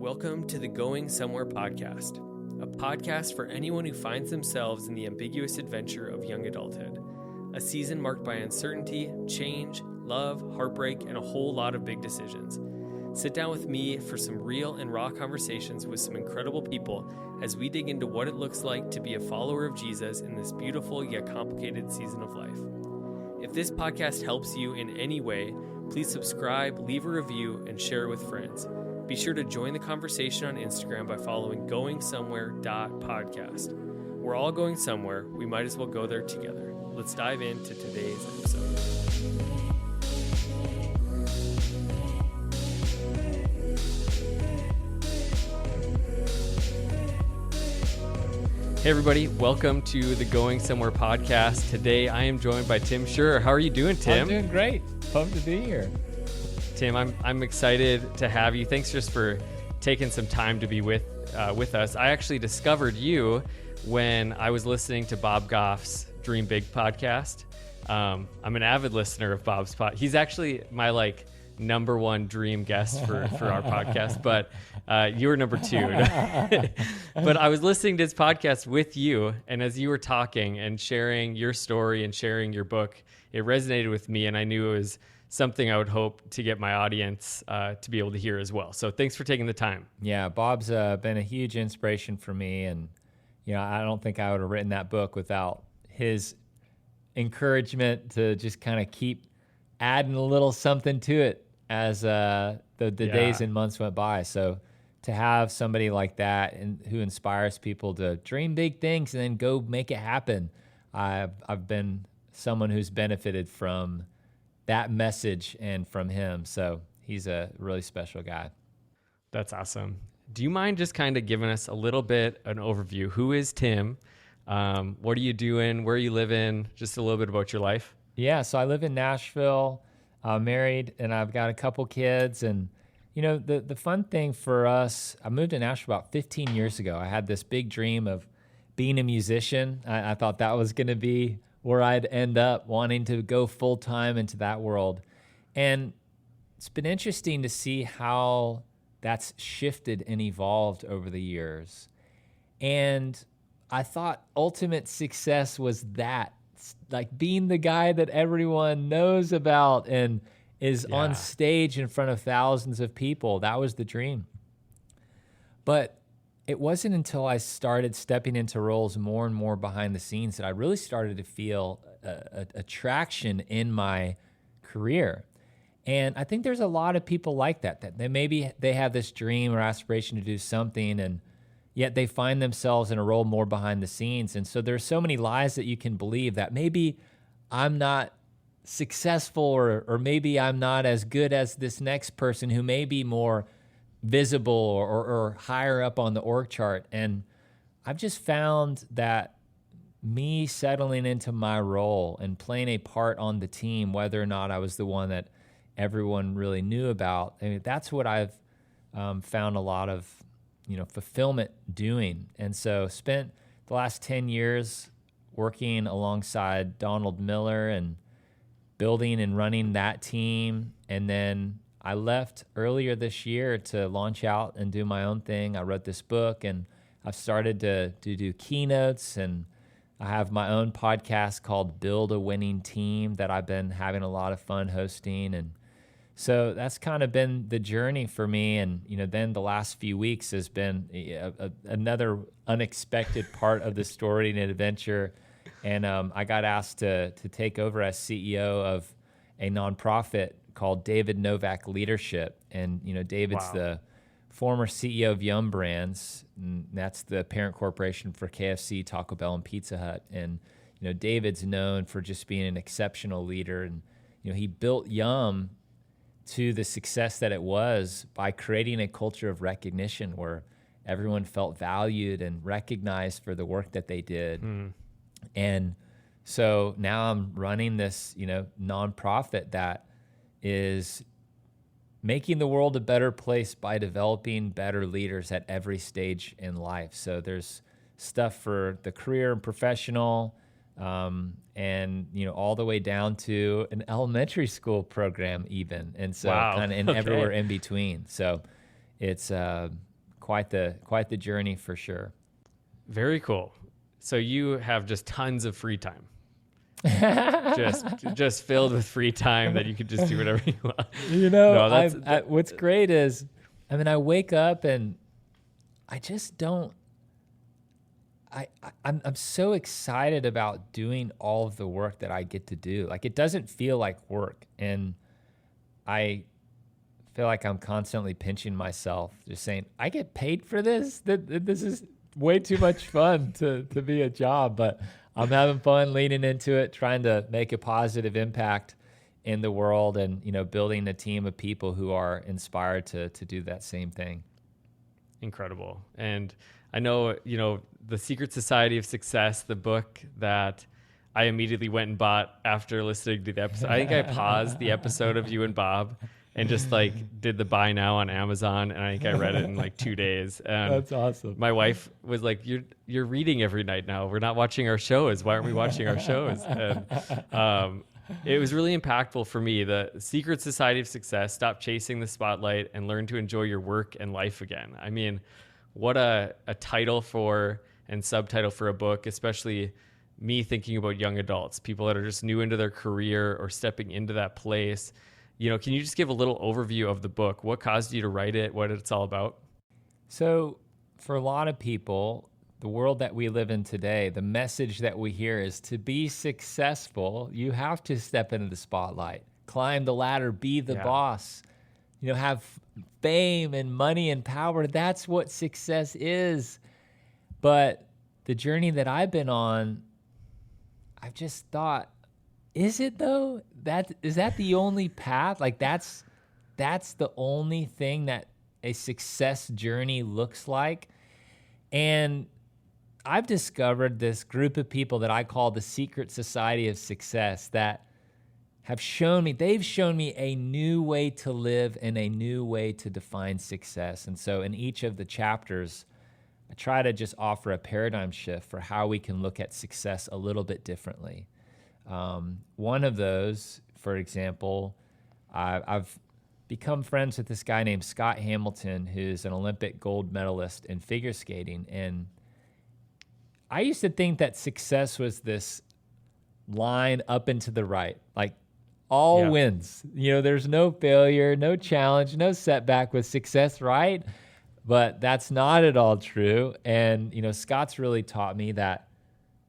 Welcome to the Going Somewhere podcast, a podcast for anyone who finds themselves in the ambiguous adventure of young adulthood, a season marked by uncertainty, change, love, heartbreak, and a whole lot of big decisions. Sit down with me for some real and raw conversations with some incredible people as we dig into what it looks like to be a follower of Jesus in this beautiful yet complicated season of life. If this podcast helps you in any way, please subscribe, leave a review, and share it with friends. Be sure to join the conversation on Instagram by following goingsomewhere.podcast. We're all going somewhere. We might as well go there together. Let's dive into today's episode. Hey everybody, welcome to the Going Somewhere podcast. Today I am joined by Tim Schurrer. How are you doing, Tim? I'm doing great. Pumped to be here. Tim, I'm excited to have you. Thanks just for taking some time to be with us. I actually discovered you when I was listening to Bob Goff's Dream Big podcast. I'm an avid listener of Bob's podcast. He's actually my number one dream guest for our podcast, but you were number two. But I was listening to his podcast with you, and as you were talking and sharing your story and sharing your book, it resonated with me, and I knew it was something I would hope to get my audience to be able to hear as well. So thanks for taking the time. Yeah, Bob's been a huge inspiration for me, and I don't think I would have written that book without his encouragement to just kind of keep adding a little something to it as the days and months went by. So to have somebody like that and who inspires people to dream big things and then go make it happen, I've been someone who's benefited from that message and from him. So he's a really special guy. That's awesome. Do you mind just kind of giving us a little bit an overview? Who is Tim? What are you doing? Where are you living? Just a little bit about your life. Yeah, so I live in Nashville, married, and I've got a couple kids. And, the fun thing for us, I moved to Nashville about 15 years ago. I had this big dream of being a musician. I thought that was going to be where I'd end up, wanting to go full-time into that world. And it's been interesting to see how that's shifted and evolved over the years. And I thought ultimate success was that, like being the guy that everyone knows about and is on stage in front of thousands of people. That was the dream. But it wasn't until I started stepping into roles more and more behind the scenes that I really started to feel a traction in my career. And I think there's a lot of people like that maybe they have this dream or aspiration to do something, and yet they find themselves in a role more behind the scenes. And so there's so many lies that you can believe that maybe I'm not successful or maybe I'm not as good as this next person who may be more visible or higher up on the org chart. And I've just found that me settling into my role and playing a part on the team, whether or not I was the one that everyone really knew about, that's what I've found a lot of fulfillment doing. And so spent the last 10 years working alongside Donald Miller and building and running that team. And then I left earlier this year to launch out and do my own thing. I wrote this book, and I've started to do keynotes, and I have my own podcast called Build a Winning Team that I've been having a lot of fun hosting. And so that's kind of been the journey for me. And, then the last few weeks has been another unexpected part of the story and adventure. And I got asked to take over as CEO of a nonprofit called David Novak Leadership. And, David's the former CEO of Yum Brands, and that's the parent corporation for KFC, Taco Bell, and Pizza Hut. And, David's known for just being an exceptional leader. And, he built Yum to the success that it was by creating a culture of recognition where everyone felt valued and recognized for the work that they did. And so now I'm running this, nonprofit that is making the world a better place by developing better leaders at every stage in life. So there's stuff for the career and professional, and all the way down to an elementary school program even. And so kind of everywhere in between. So it's quite the journey for sure. Very cool. So you have just tons of free time. just filled with free time that you could just do whatever you want. What's great is, I wake up and I just don't. I'm so excited about doing all of the work that I get to do. Like, it doesn't feel like work, and I feel like I'm constantly pinching myself, just saying, I get paid for this? This is way too much fun to be a job, but I'm having fun leaning into it, trying to make a positive impact in the world, and building a team of people who are inspired to do that same thing. Incredible. And I know, The Secret Society of Success, the book that I immediately went and bought after listening to the episode. I think I paused the episode of you and Bob and just did the buy now on Amazon, and I think I read it in 2 days. And that's awesome. My wife was like, "You're reading every night now. We're not watching our shows. Why aren't we watching our shows?" And it was really impactful for me. The Secret Society of Success: Stop chasing the spotlight and learn to enjoy your work and life again. I mean, what a title for and subtitle for a book, especially me thinking about young adults, people that are just new into their career or stepping into that place. Can you just give a little overview of the book? What caused you to write it? What it's all about? So for a lot of people, the world that we live in today, the message that we hear is to be successful, you have to step into the spotlight, climb the ladder, be the boss, have fame and money and power. That's what success is. But the journey that I've been on, I've just thought, is it though? Is that the only path? That's the only thing that a success journey looks like. And I've discovered this group of people that I call the Secret Society of Success that they've shown me a new way to live and a new way to define success. And so in each of the chapters, I try to just offer a paradigm shift for how we can look at success a little bit differently. One of those, for example, I've become friends with this guy named Scott Hamilton, who's an Olympic gold medalist in figure skating. And I used to think that success was this line up and to the right, all wins. There's no failure, no challenge, no setback with success, right? But that's not at all true. And, Scott's really taught me that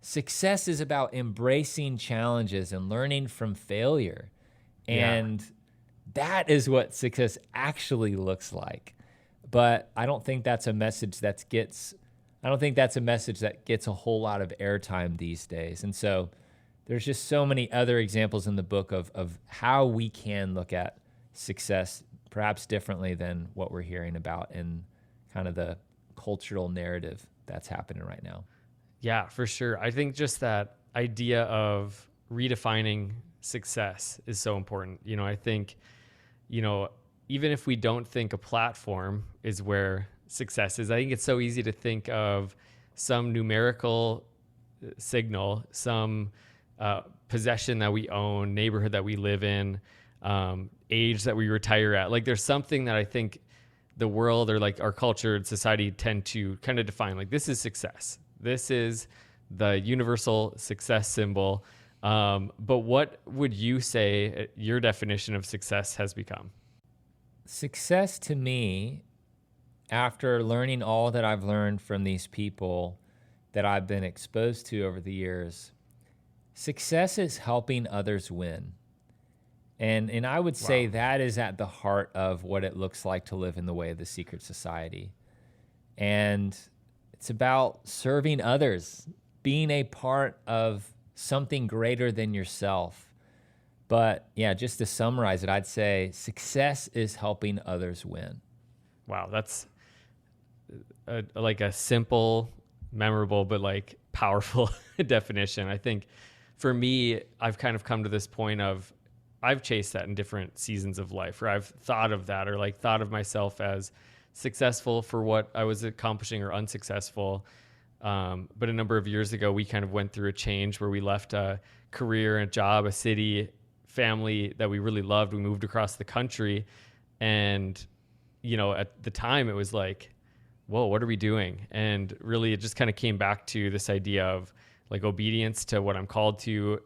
success is about embracing challenges and learning from failure. And that is what success actually looks like. But I don't think that's a message that gets a whole lot of airtime these days. And so there's just so many other examples in the book of how we can look at success perhaps differently than what we're hearing about in kind of the cultural narrative that's happening right now. Yeah, for sure. I think just that idea of redefining success is so important. I think, even if we don't think a platform is where success is, I think it's so easy to think of some numerical signal, some possession that we own, neighborhood that we live in, age that we retire at. There's something that I think the world or our culture and society tend to kind of define, this is success. This is the universal success symbol. But what would you say your definition of success has become? Success to me, after learning all that I've learned from these people that I've been exposed to over the years, success is helping others win. And I would say that is at the heart of what it looks like to live in the way of the Secret Society. And it's about serving others, being a part of something greater than yourself. But just to summarize it, I'd say success is helping others win. Wow, that's a simple, memorable, but powerful definition. I think for me, I've kind of come to this point of I've chased that in different seasons of life, or I've thought of that, or thought of myself as successful for what I was accomplishing or unsuccessful. But a number of years ago, we kind of went through a change where we left a career, a job, a city, family that we really loved. We moved across the country. And, at the time it was whoa, what are we doing? And really, it just kind of came back to this idea of like obedience to what I'm called to,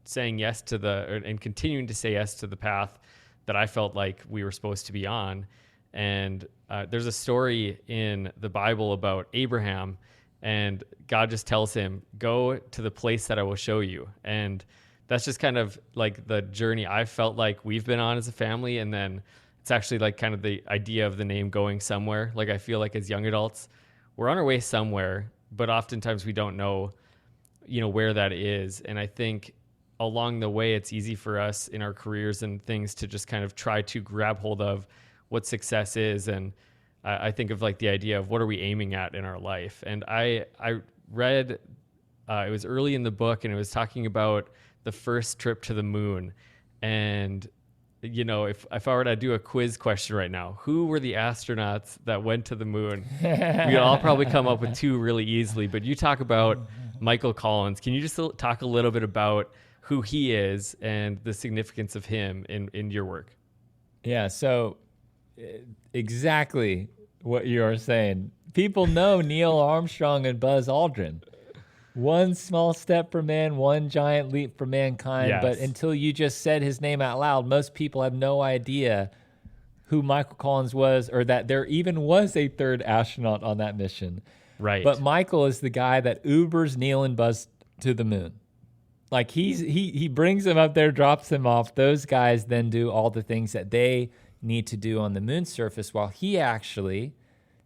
saying yes to and continuing to say yes to the path that I felt like we were supposed to be on. And there's a story in the Bible about Abraham, and God just tells him, go to the place that I will show you. And that's just kind of like the journey I felt like we've been on as a family. And then it's actually like kind of the idea of the name going somewhere. Like I feel like as young adults, we're on our way somewhere, but oftentimes we don't know, where that is. And I think along the way, it's easy for us in our careers and things to just kind of try to grab hold of what success is. And I think of like the idea of what are we aiming at in our life. And I read, it was early in the book, and it was talking about the first trip to the moon. And, if I were to do a quiz question right now, who were the astronauts that went to the moon? We'd all probably come up with two really easily. But you talk about Michael Collins. Can you just talk a little bit about who he is and the significance of him in your work? Yeah, so exactly what you're saying. People know Neil Armstrong and Buzz Aldrin. One small step for man, one giant leap for mankind. Yes. But until you just said his name out loud, most people have no idea who Michael Collins was, or that there even was a third astronaut on that mission. Right. But Michael is the guy that Ubers Neil and Buzz to the moon. Like he brings them up there, drops them off. Those guys then do all the things that they need to do on the moon surface, while he actually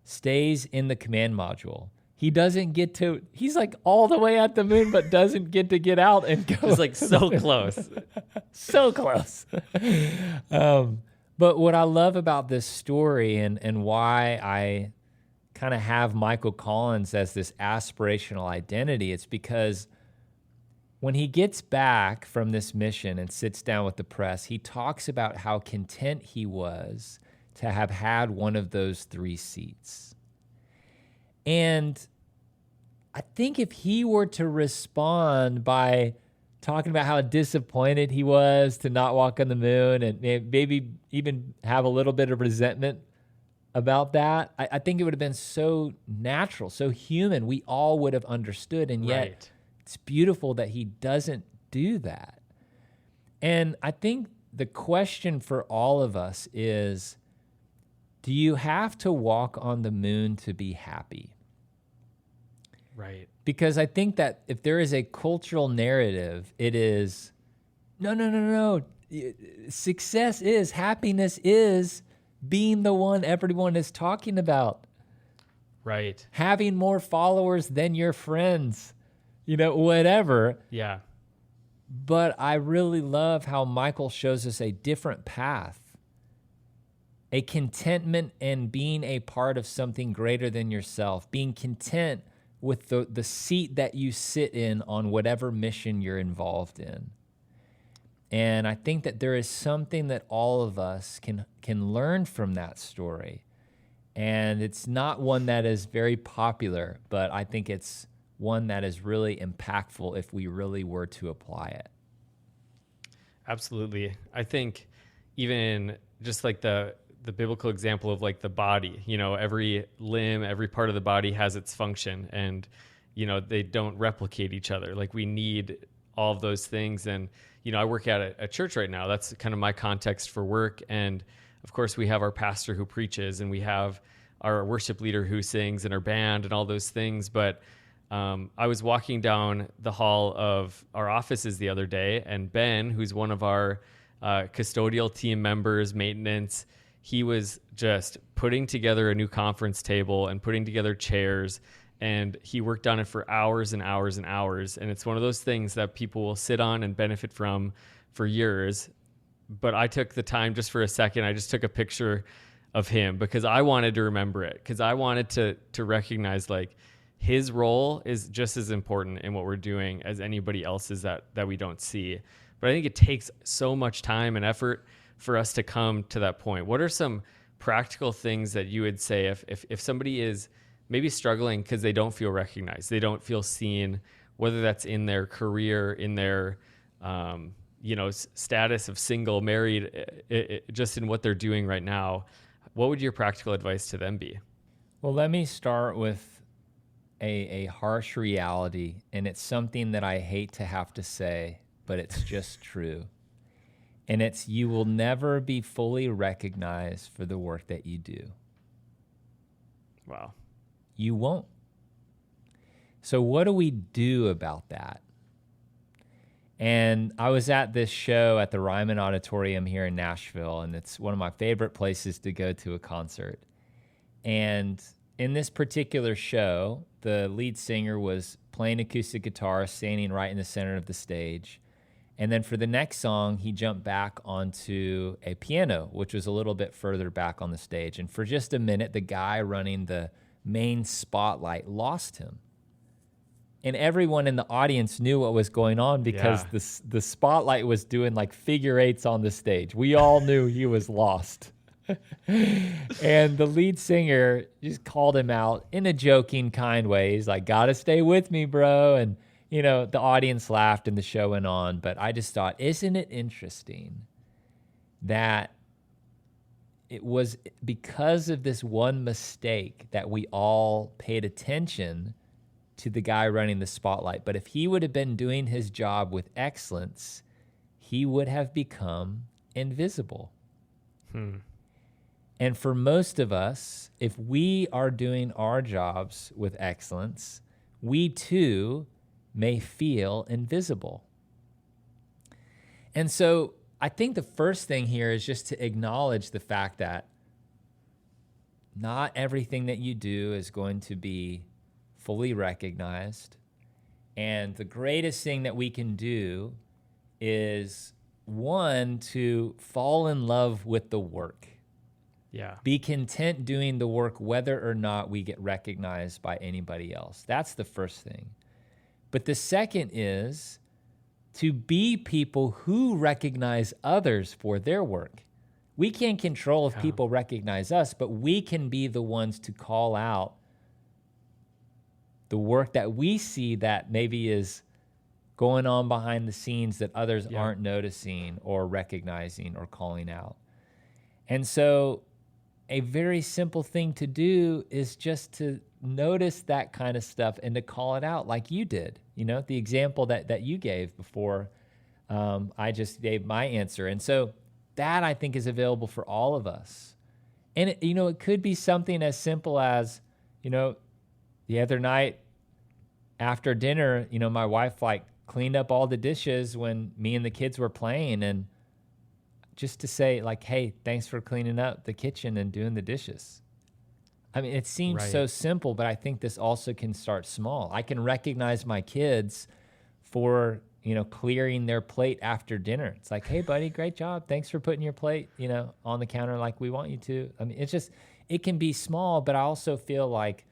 stays in the command module. He doesn't get to, he's like all the way at the moon, but doesn't get to get out and go. It's like so close. So close. But what I love about this story and why I kind of have Michael Collins as this aspirational identity, it's because when he gets back from this mission and sits down with the press, he talks about how content he was to have had one of those 3 seats. And I think if he were to respond by talking about how disappointed he was to not walk on the moon and maybe even have a little bit of resentment about that, I think it would have been so natural, so human. We all would have understood. And yet Right. It's beautiful that he doesn't do that. And I think the question for all of us is, do you have to walk on the moon to be happy? Right. Because I think that if there is a cultural narrative, it is, no. Success is, happiness is being the one everyone is talking about. Right. Having more followers than your friends, whatever. Yeah. But I really love how Michael shows us a different path, a contentment in being a part of something greater than yourself, being content with the seat that you sit in on whatever mission you're involved in. And I think that there is something that all of us can learn from that story. And it's not one that is very popular, but I think it's one that is really impactful if we really were to apply it. Absolutely. I think even just like the biblical example of like the body, every limb, every part of the body has its function, and, they don't replicate each other. Like we need all of those things. And, I work at a church right now. That's kind of my context for work. And of course we have our pastor who preaches, and we have our worship leader who sings, and our band and all those things. But I was walking down the hall of our offices the other day, and Ben, who's one of our custodial team members, maintenance, he was just putting together a new conference table and putting together chairs, and he worked on it for hours and hours and hours. And it's one of those things that people will sit on and benefit from for years. But I took the time just for a second. I just took a picture of him because I wanted to remember it, because I wanted to recognize like his role is just as important in what we're doing as anybody else's that we don't see. But I think it takes so much time and effort for us to come to that point. What are some practical things that you would say if somebody is maybe struggling because they don't feel recognized, they don't feel seen, whether that's in their career, in their status of single, married, just in what they're doing right now? What would your practical advice to them be? Well, let me start with a harsh reality, and it's something that I hate to have to say, but it's just true. And it's you will never be fully recognized for the work that you do. Wow. You won't. So what do we do about that? And I was at this show at the Ryman Auditorium here in Nashville, and it's one of my favorite places to go to a concert. And in this particular show, the lead singer was playing acoustic guitar, standing right in the center of the stage. And then for the next song, he jumped back onto a piano, which was a little bit further back on the stage. And for just a minute, the guy running the main spotlight lost him. And everyone in the audience knew what was going on because the spotlight was doing like figure eights on the stage. We all knew he was lost. And the lead singer just called him out in a joking kind way. He's like, "Gotta stay with me, bro." And, you know, the audience laughed and the show went on. But I just thought, isn't it interesting that it was because of this one mistake that we all paid attention to the guy running the spotlight. But if he would have been doing his job with excellence, he would have become invisible. And for most of us, if we are doing our jobs with excellence, we too may feel invisible. And so I think the first thing here is just to acknowledge the fact that not everything that you do is going to be fully recognized. And the greatest thing that we can do is, one, to fall in love with the work. Yeah. Be content doing the work whether or not we get recognized by anybody else. That's the first thing. But the second is to be people who recognize others for their work. We can't control if people recognize us, but we can be the ones to call out the work that we see that maybe is going on behind the scenes that others aren't noticing or recognizing or calling out. And so a very simple thing to do is just to notice that kind of stuff and to call it out like you did. You know, the example that you gave before I just gave my answer. And so that, I think, is available for all of us. And, it could be something as simple as, the other night after dinner, my wife cleaned up all the dishes when me and the kids were playing, and just to say hey, thanks for cleaning up the kitchen and doing the dishes. I mean, it seems so simple, but I think this also can start small. I can recognize my kids for, clearing their plate after dinner. It's like, "Hey buddy, great job. Thanks for putting your plate, on the counter like we want you to." I mean, it can be small, but I also feel like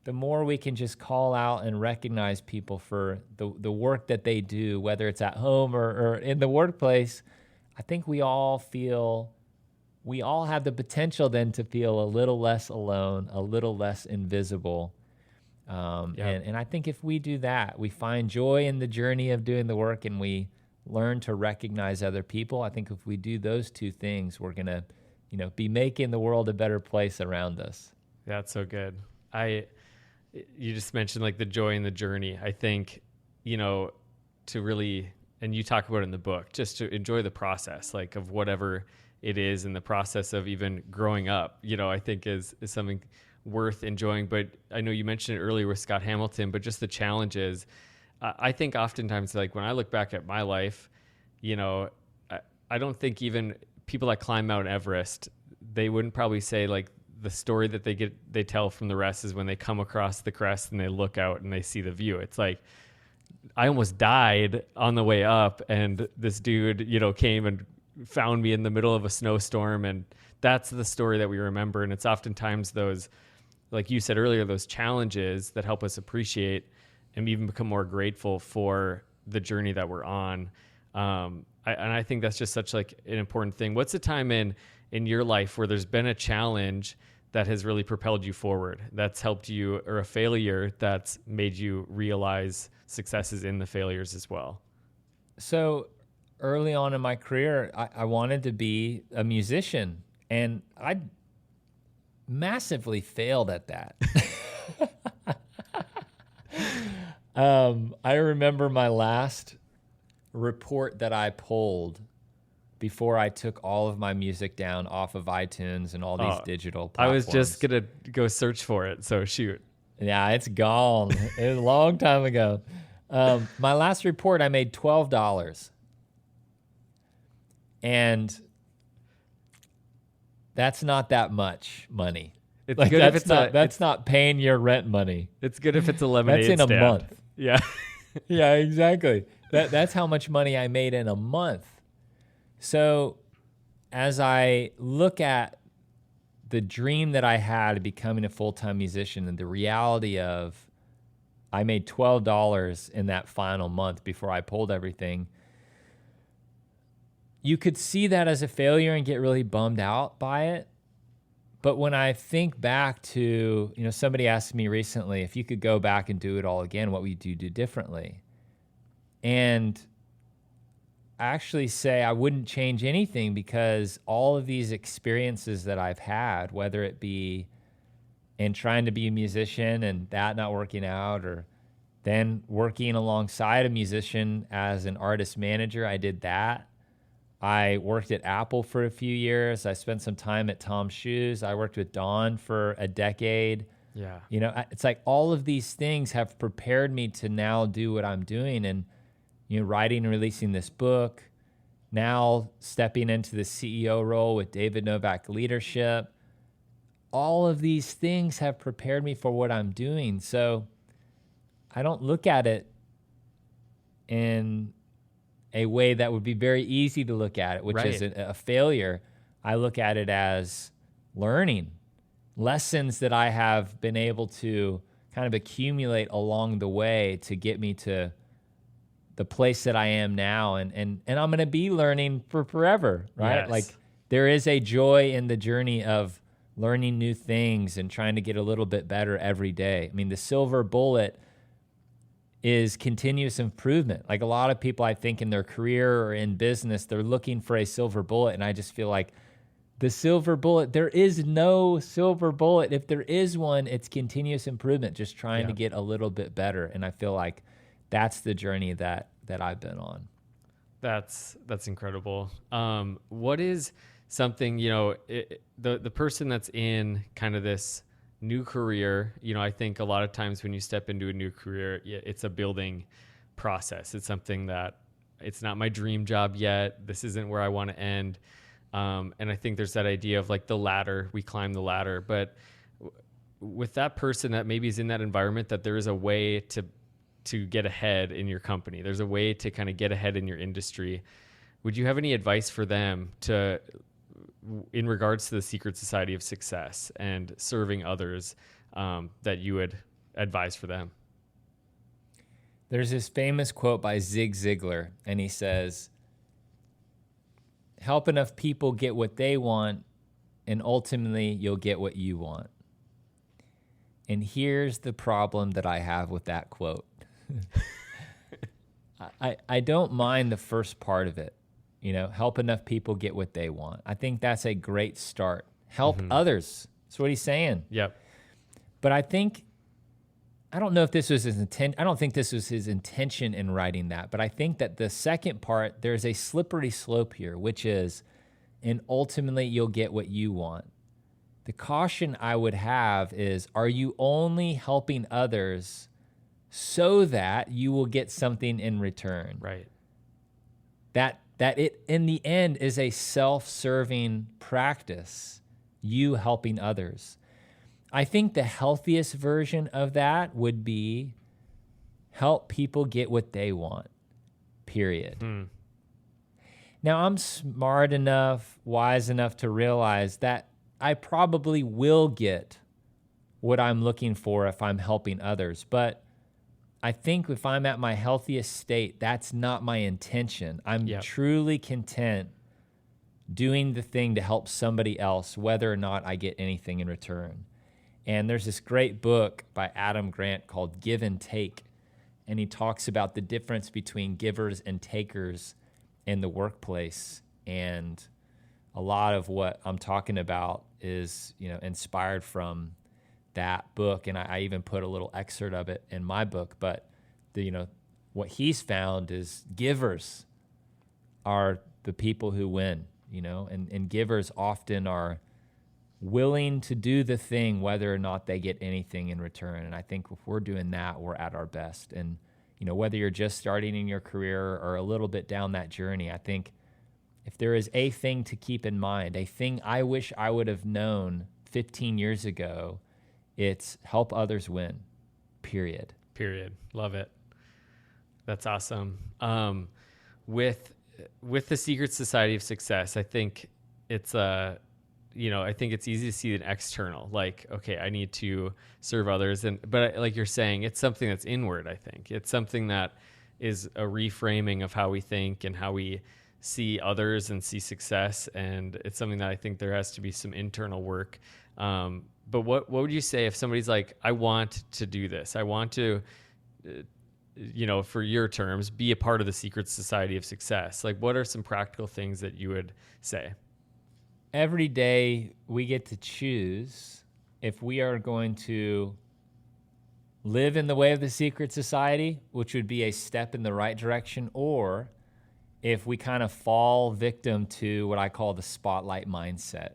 the more we can just call out and recognize people for the work that they do, whether it's at home or in the workplace, I think we all have the potential then to feel a little less alone, a little less invisible. And I think if we do that, we find joy in the journey of doing the work and we learn to recognize other people. I think if we do those two things, we're going to, be making the world a better place around us. That's so good. You just mentioned the joy in the journey. I think, to really, and you talk about it in the book, just to enjoy the process, of whatever it is in the process of even growing up, I think is something worth enjoying. But I know you mentioned it earlier with Scott Hamilton, but just the challenges. I think oftentimes, when I look back at my life, I don't think even people that climb Mount Everest, they wouldn't probably say the story that they tell from the rest is when they come across the crest and they look out and they see the view. It's I almost died on the way up, and this dude, came and found me in the middle of a snowstorm, and that's the story that we remember. And it's oftentimes those, like you said earlier, those challenges that help us appreciate and even become more grateful for the journey that we're on. And I think that's just such an important thing. What's a time in your life where there's been a challenge that has really propelled you forward, that's helped you, or a failure that's made you realize successes in the failures as well? So early on in my career, I wanted to be a musician, and massively failed at that. I remember my last report that I pulled before I took all of my music down off of iTunes and all these digital platforms. I was just going to go search for it, so shoot. Yeah, it's gone. It was a long time ago. My last report, I made $12. And that's not that much money. It's like good if it's that's not paying your rent money. It's good if it's a lemonade stand. That's in a month. Yeah. Yeah, exactly. That's how much money I made in a month. So as I look at the dream that I had of becoming a full-time musician and the reality of I made $12 in that final month before I pulled everything, you could see that as a failure and get really bummed out by it. But when I think back to, somebody asked me recently, if you could go back and do it all again, what would you do differently? And I actually say I wouldn't change anything, because all of these experiences that I've had, whether it be in trying to be a musician and that not working out, or then working alongside a musician as an artist manager, I did that. I worked at Apple for a few years. I spent some time at Tom's Shoes. I worked with Dawn for a decade. Yeah. It's like all of these things have prepared me to now do what I'm doing, and, writing and releasing this book, now stepping into the CEO role with David Novak Leadership. All of these things have prepared me for what I'm doing. So I don't look at it in a way that would be very easy to look at it, which is a failure. I look at it as learning, lessons that I have been able to kind of accumulate along the way to get me to the place that I am now. And I'm going to be learning for forever, right? Yes. Like, there is a joy in the journey of learning new things and trying to get a little bit better every day. I mean, the silver bullet is continuous improvement. Like, a lot of people, I think, in their career or in business, they're looking for a silver bullet. And I just feel like the silver bullet, there is no silver bullet. If there is one, it's continuous improvement, just trying to get a little bit better. And I feel like that's the journey that I've been on. That's incredible. What is something, the person that's in kind of this new career, I think a lot of times when you step into a new career, it's a building process. It's something that it's not my dream job yet. This isn't where I want to end. And I think there's that idea of like the ladder, we climb the ladder. But with that person that maybe is in that environment, that there is a way to get ahead in your company. There's a way to kind of get ahead in your industry. Would you have any advice for them in regards to the secret society of success and serving others, that you would advise for them? There's this famous quote by Zig Ziglar, and he says, help enough people get what they want, and ultimately you'll get what you want. And here's the problem that I have with that quote. I don't mind the first part of it. Help enough people get what they want. I think that's a great start. Help others. That's what he's saying. Yep. But I don't know if this was his intent. I don't think this was his intention in writing that. But I think that the second part, there's a slippery slope here, which is, and ultimately you'll get what you want. The caution I would have is, are you only helping others so that you will get something in return? Right. That it, in the end, is a self-serving practice, you helping others. I think the healthiest version of that would be help people get what they want, period. Now, I'm smart enough, wise enough to realize that I probably will get what I'm looking for if I'm helping others. But I think if I'm at my healthiest state, that's not my intention. I'm truly content doing the thing to help somebody else, whether or not I get anything in return. And there's this great book by Adam Grant called Give and Take. And he talks about the difference between givers and takers in the workplace. And a lot of what I'm talking about is, inspired from that book. And I even put a little excerpt of it in my book. But what he's found is givers are the people who win, and givers often are willing to do the thing whether or not they get anything in return. And I think if we're doing that, we're at our best. And whether you're just starting in your career or a little bit down that journey, I think if there is a thing to keep in mind, a thing I wish I would have known 15 years ago, it's help others win, period. Love it. That's awesome. With the Secret Society of Success, I think it's I think it's easy to see an external, like, okay, I need to serve others. But like you're saying, it's something that's inward. I think it's something that is a reframing of how we think and how we see others and see success. And it's something that I think there has to be some internal work. But what would you say if somebody's like, I want to do this. I want to, for your terms, be a part of the Secret Society of Success. Like, what are some practical things that you would say? Every day we get to choose if we are going to live in the way of the Secret Society, which would be a step in the right direction, or if we kind of fall victim to what I call the spotlight mindset,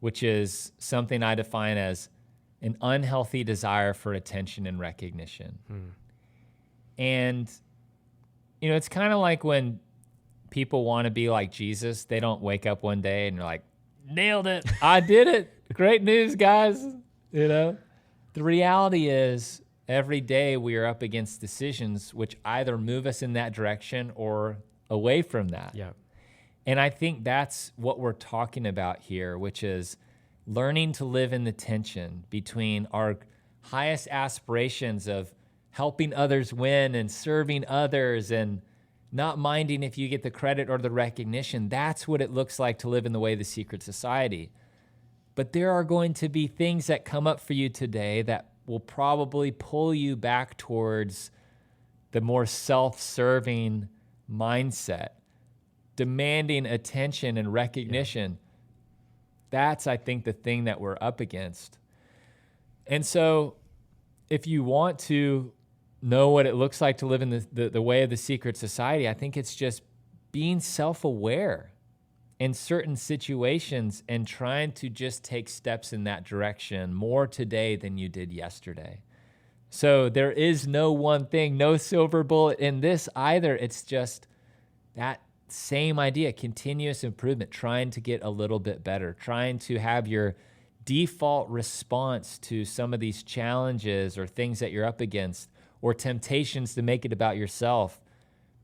which is something I define as an unhealthy desire for attention and recognition. And, it's kind of like when people want to be like Jesus. They don't wake up one day and they're like, nailed it. I did it. Great news, guys. The reality is every day we are up against decisions which either move us in that direction or away from that. Yeah. And I think that's what we're talking about here, which is learning to live in the tension between our highest aspirations of helping others win and serving others and not minding if you get the credit or the recognition. That's what it looks like to live in the way of the Secret Society. But there are going to be things that come up for you today that will probably pull you back towards the more self-serving mindset, demanding attention and recognition. Yeah. That's, I think, the thing that we're up against. And so if you want to know what it looks like to live in the way of the Secret Society, I think it's just being self-aware in certain situations and trying to just take steps in that direction more today than you did yesterday. So there is no one thing, no silver bullet in this either. It's just that same idea, continuous improvement, trying to get a little bit better, trying to have your default response to some of these challenges or things that you're up against or temptations to make it about yourself,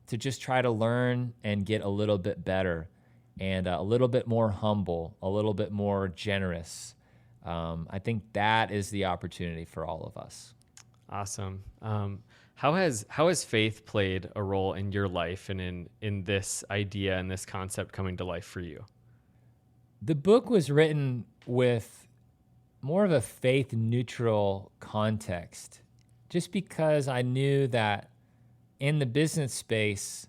to just try to learn and get a little bit better and a little bit more humble, a little bit more generous. I think that is the opportunity for all of us. Awesome. How has faith played a role in your life and in this idea and this concept coming to life for you? The book was written with more of a faith-neutral context, just because I knew that in the business space,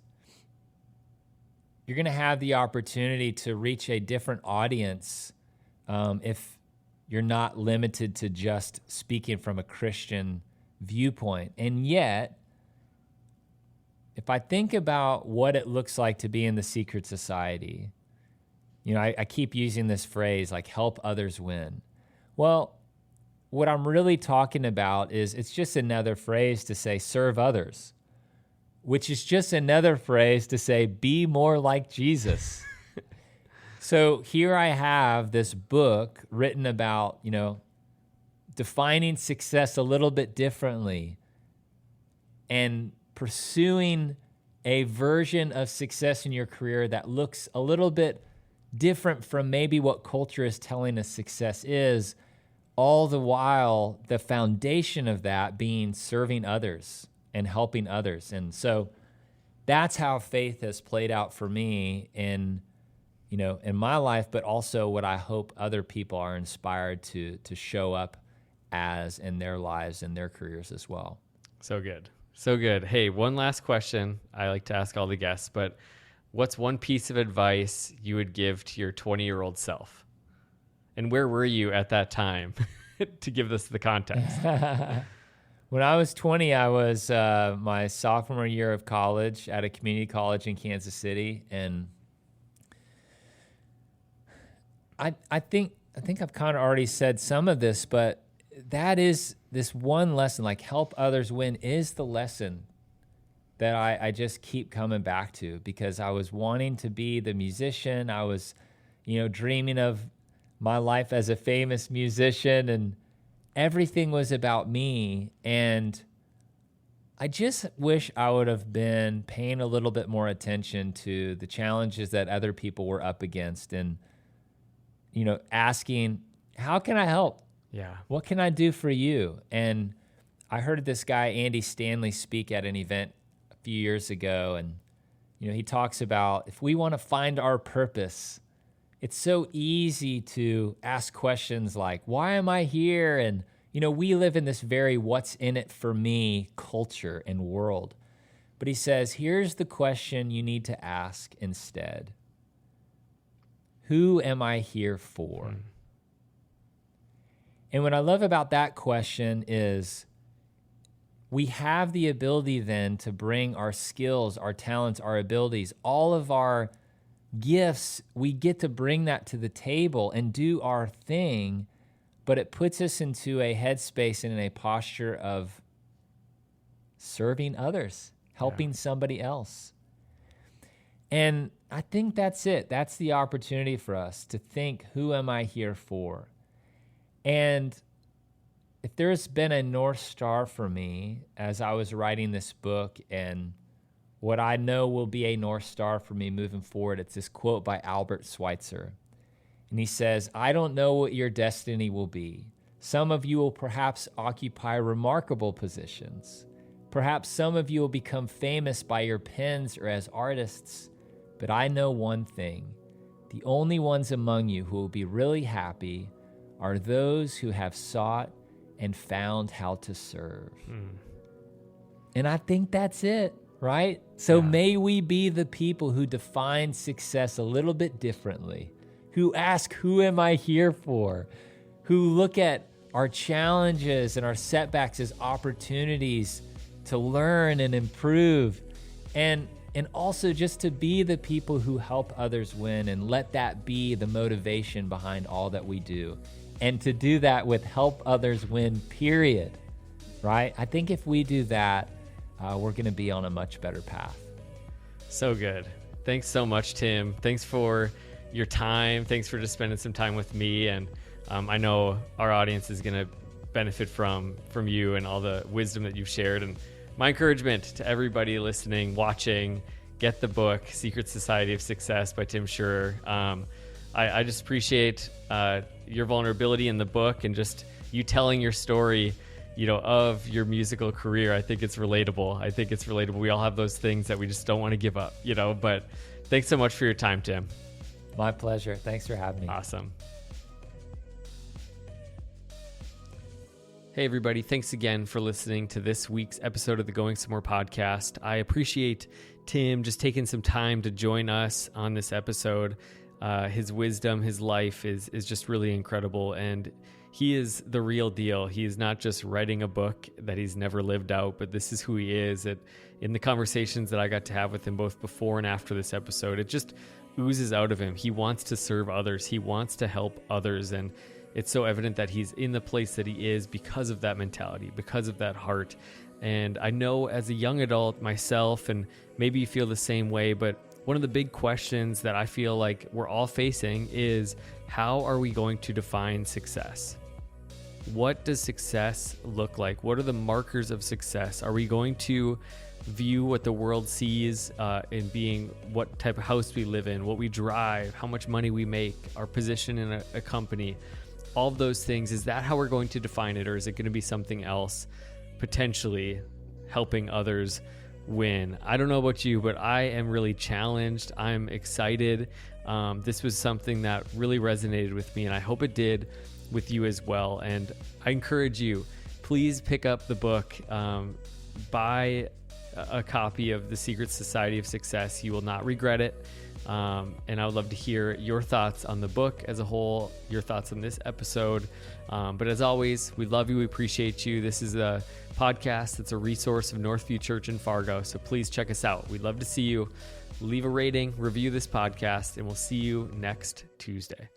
you're going to have the opportunity to reach a different audience if you're not limited to just speaking from a Christian viewpoint. And yet, if I think about what it looks like to be in the Secret Society, I keep using this phrase like help others win. Well, what I'm really talking about is it's just another phrase to say serve others, which is just another phrase to say be more like Jesus. So here I have this book written about, defining success a little bit differently and pursuing a version of success in your career that looks a little bit different from maybe what culture is telling us success is, all the while the foundation of that being serving others and helping others. And so that's how faith has played out for me in my life, but also what I hope other people are inspired to show up as in their lives and their careers as well. So good. So good. Hey, one last question I like to ask all the guests, but what's one piece of advice you would give to your 20-year-old self? And where were you at that time to give us the context? When I was 20, I was my sophomore year of college at a community college in Kansas City. And I think I've kind of already said some of this, but that is this one lesson, like help others win, is the lesson that I just keep coming back to, because I was wanting to be the musician. I was, dreaming of my life as a famous musician, and everything was about me. And I just wish I would have been paying a little bit more attention to the challenges that other people were up against, and, asking, how can I help? Yeah. What can I do for you? And I heard this guy, Andy Stanley, speak at an event a few years ago. And, he talks about, if we want to find our purpose, it's so easy to ask questions like, why am I here? And, we live in this very what's in it for me culture and world. But he says, here's the question you need to ask instead. Who am I here for? And what I love about that question is we have the ability then to bring our skills, our talents, our abilities, all of our gifts. We get to bring that to the table and do our thing, but it puts us into a headspace and in a posture of serving others, helping somebody else. And I think that's it. That's the opportunity for us to think, who am I here for? And if there's been a North Star for me as I was writing this book, and what I know will be a North Star for me moving forward, it's this quote by Albert Schweitzer. And he says, I don't know what your destiny will be. Some of you will perhaps occupy remarkable positions. Perhaps some of you will become famous by your pens or as artists. But I know one thing. The only ones among you who will be really happy are those who have sought and found how to serve. And I think that's it, right? So may we be the people who define success a little bit differently, who ask, who am I here for? Who look at our challenges and our setbacks as opportunities to learn and improve, and also just to be the people who help others win, and let that be the motivation behind all that we do. And to do that with help others win, period, right? I think if we do that, we're going to be on a much better path. So good. Thanks so much, Tim. Thanks for your time. Thanks for just spending some time with me. And I know our audience is going to benefit from you and all the wisdom that you've shared. And my encouragement to everybody listening, watching, get the book, Secret Society of Success by Tim Schurrer. I just appreciate your vulnerability in the book, and just you telling your story, of your musical career. I think it's relatable. We all have those things that we just don't want to give up, but thanks so much for your time, Tim. My pleasure. Thanks for having me. Awesome. Hey, everybody. Thanks again for listening to this week's episode of the Going Somewhere podcast. I appreciate Tim just taking some time to join us on this episode. His wisdom, his life is just really incredible. And he is the real deal. He is not just writing a book that he's never lived out, but this is who he is. In the conversations that I got to have with him both before and after this episode, it just oozes out of him. He wants to serve others. He wants to help others. And it's so evident that he's in the place that he is because of that mentality, because of that heart. And I know as a young adult myself, and maybe you feel the same way, but one of the big questions that I feel like we're all facing is, how are we going to define success? What does success look like? What are the markers of success? Are we going to view what the world sees in being what type of house we live in, what we drive, how much money we make, our position in a company, all of those things? Is that how we're going to define it? Or is it going to be something else, potentially helping others win? I don't know about you, but I am really challenged. I'm excited. This was something that really resonated with me, and I hope it did with you as well. And I encourage you, please pick up the book, buy a copy of The Secret Society of Success. You will not regret it. And I would love to hear your thoughts on the book as a whole, your thoughts on this episode. But as always, we love you. We appreciate you. This is a podcast that's a resource of Northview Church in Fargo. So please check us out. We'd love to see you. Leave a rating, review this podcast, and we'll see you next Tuesday.